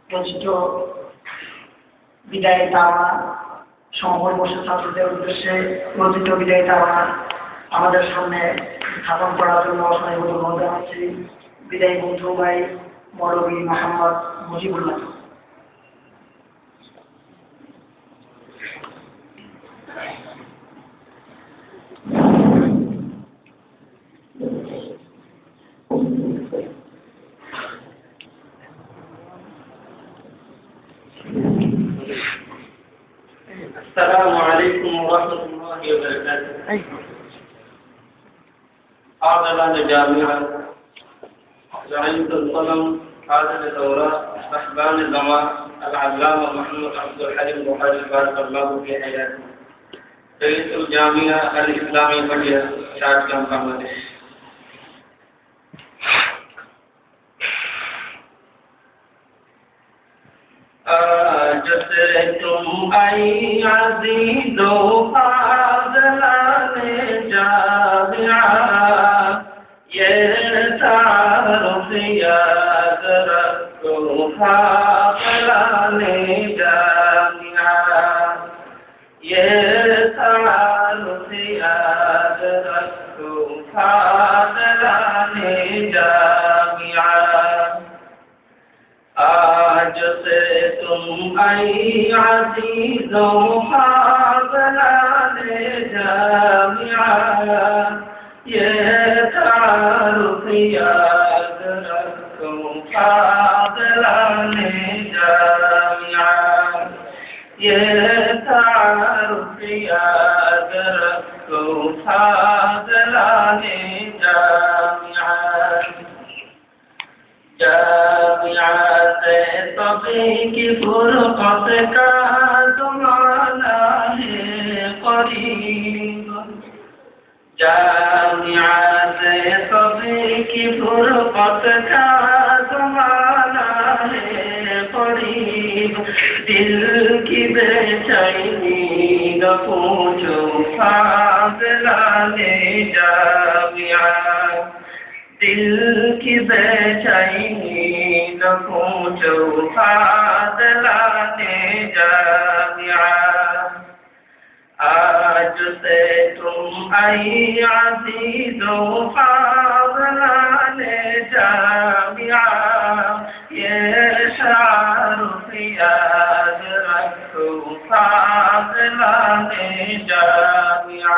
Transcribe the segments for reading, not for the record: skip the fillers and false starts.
রচিত বিদায় তাওয়া সমবর্ষ ছাত্রদের উদ্দেশ্যে রচিত বিদায় তাওয়া আমাদের সামনে স্থাপন করার জন্য অসংখ্য ধন্যবাদ জানাচ্ছি বিদায় বন্ধু ভাই মৌলভী মোহাম্মদ মুজিবুল্লাহ। السلام عليكم ورحمة الله وبركاته. أعضاء الجامعة زعيمة القلم حاضر الدورة صاحبان الزمان العلامة محمد عبد الحليم بخاري بارك الله في حياته. رئيس الجامعة الإسلامية بڑیا شادقام بنگلادیش. आज से तुम आई अज़ीज़ो फाज़लाने जामिया ये तारुफ याद रखो फाज़लाने जामिया ये तारुफ याद रखो फाज़लाने जामिया आज से तुम आई अज़ीज़ो फाज़लाने जामिया ये तारुफ याद रखो फाज़लाने जामिया ये तारुफ याद रखो फाज़लाने जामिया जामिया से सभी की फुरक़त का ज़माना है क़रीब जामिया से सभी की फुरक़त का ज़माना है क़रीब दिल की बेचैनी न पूछो फाज़लाने जामिया दिल की बेचैनी न पूछो फाज़लाने जामिया आज से तुम आई अज़ीज़ो फाज़लाने जामिया ये तारुफ याद रखो फाज़लाने जामिया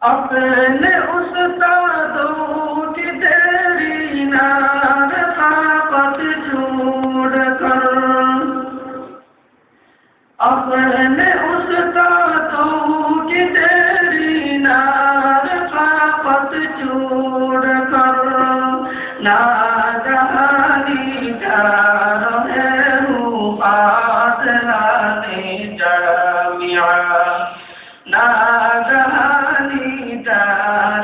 अपने उस्तादों की तेरी नार ताकत छोड़ कर अपने उस्तादों की तेरी नार ताकत छोड़ कर नाजहानी जा रहे हो फाज़लाने जामिया नाजहानी जा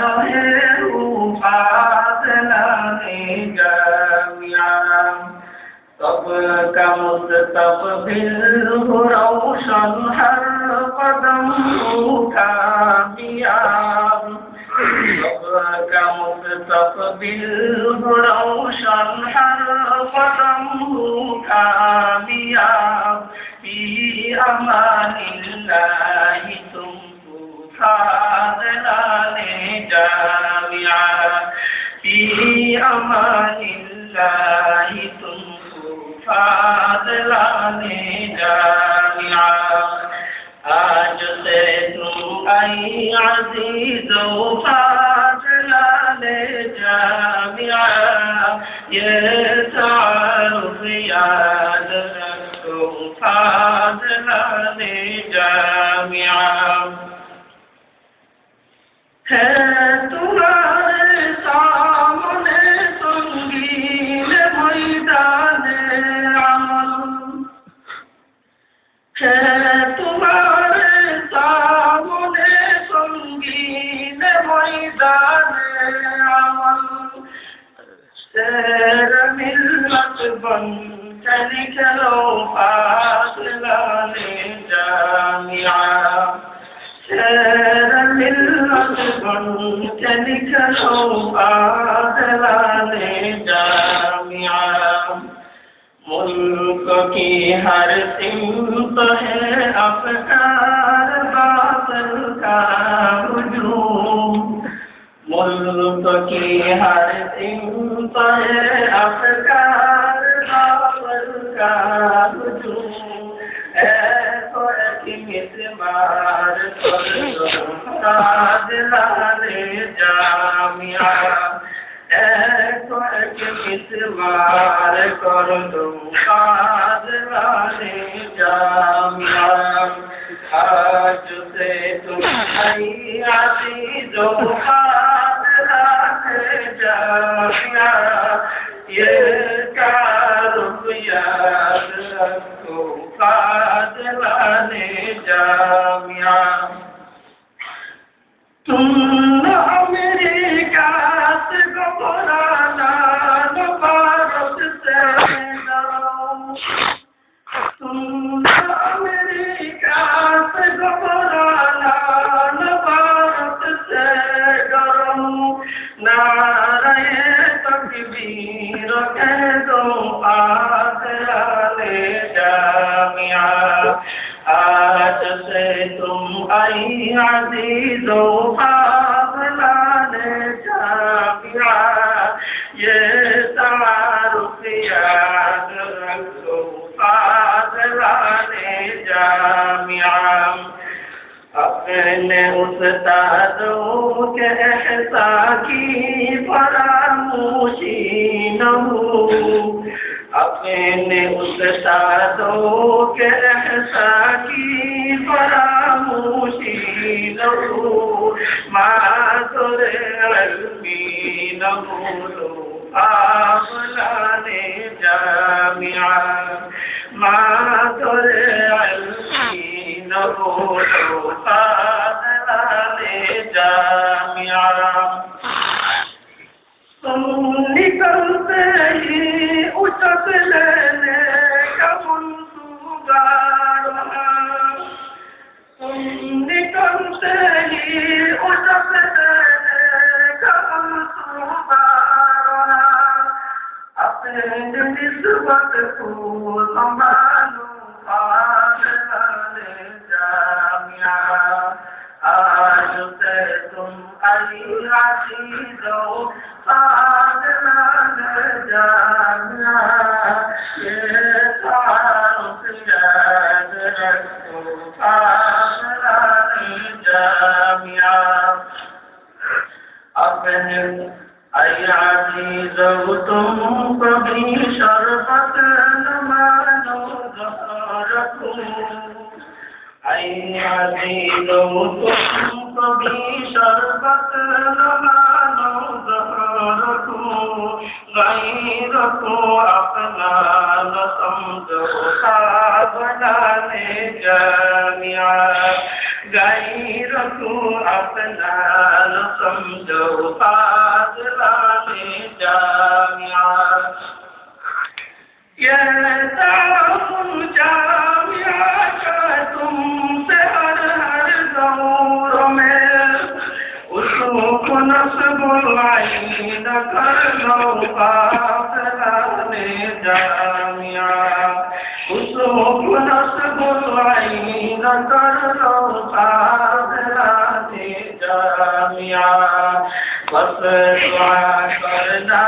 रहे हो फाज़लाने जामिया सबका मुस्तक़बिल हो रोशन हर कदम कामयाब सबका मुस्तक़बिल हो रोशन हर कदम कामयाब फी अमानिल्लाहि तुमको फाज़लाने जामिया फी अमानिल्लाहि तुमको फाज़लाने जामिया आज से तुम आई अज़ीज़ो फाज़लाने जामिया ये तारुफ याद रखो फाज़लाने जामिया है तुम्हारे सामने संगीन मैदाने अमल है तुम्हारे सामने संगीन मैदाने अमल शेर मिल्लत बन चली चलो फाज़लाने जामिया शेर मिल्लत बन चली चलो फाज़लाने है अफकार बातिल का हुजूम, मुल्क की हर सिमत है अफकार बातिल का हुजूम। ऐसो की मिसमार दिलाने जामिया, ऐसो की मिसमार कर दूं दिलाने जामिया। आज से तुम अजीजो दिलाने जामिया, ये कारुब याद रखो दिलाने जामिया। तुम अमेरिका से घबराना न भारत से डरो, तुम अमेरिका से घबराना न भारत से डरो। नारे तकबीर कह दो आदिलाने जामिया, आज से तुम आई अजीजो दिलाने जामिया, ये तारुफ याद रखो दिलाने जामिया। अपने उस्तादों के एहसान की फरामोशी न हो, अपने उस्तादों के एहसान की फरामोशी न हो। मातुरे इल्मी न भूलो दिलाने जामिया, मातुरे इल्मी न भूलो दिलाने जामिया। तुम निकलते ही उचक लेने का मंसूबा रहा, तुम निकलते ही उचक लेने का मंसूबा रहा। अपने निस्बत को संभालो दिलाने जामिया, आज से तुम अजीजो दिलाने जामिया, ये तारुफ याद रखो दिलाने जामिया। अपने अजीजो तुम कभी शरबत न मानो रखो, अजीजो तुम कभी शरबत न मानो रखो। गैर को अपना न समझो दिलाने जामिया, गैर को अपना न समझो दिलाने जामिया। ये तारुफ जामिया का तुमसे हर दौर में उसको नस्बुल-आइन कर लो दिलाने जामिया, उसको नस्बुल-आइन कर लो दिलाने जामिया। बस दुआ करना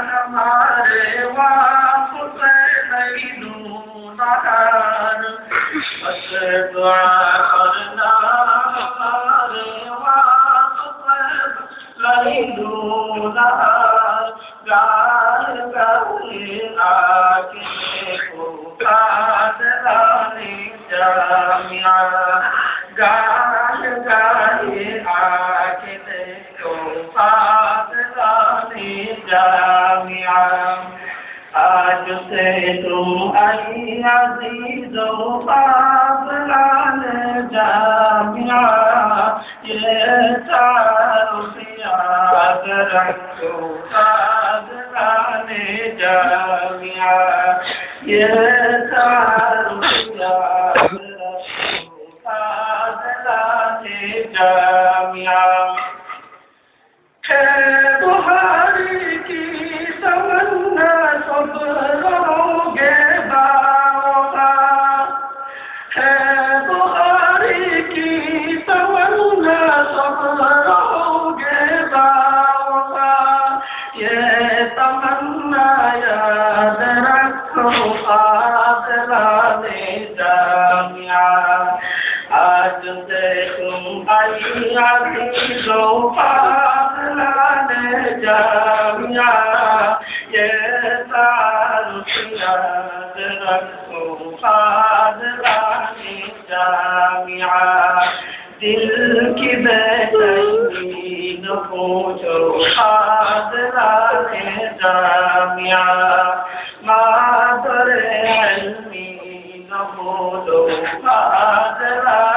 हमारे वास्ते नहीं दूनार, बस दुआ करना हमारे वास्ते नहीं दूनार। गाय गाय आके देखो दिलाने जामिया, गाय गाय आके देखो दिलाने जामिया। आज से तुम आई अजीजो दिलाने जामिया, ये तारुफ याद रखो दिलाने जामिया, ये तारुफ याद रखो दिलाने जामिया। है बुहारी की तमन्ना सब रहोगे बाबा, है ये तमन्ना याद रखो फाज़लाने जामिया आज से तुम भाई अज़ीज़ों फाज़लाने जामिया ये तारुफ याद रखो फाज़लाने जामिया दिल की बेचैनी न पूछो फाज़लाने जामिया मादरे इल्मी न भूलो फाज़लाने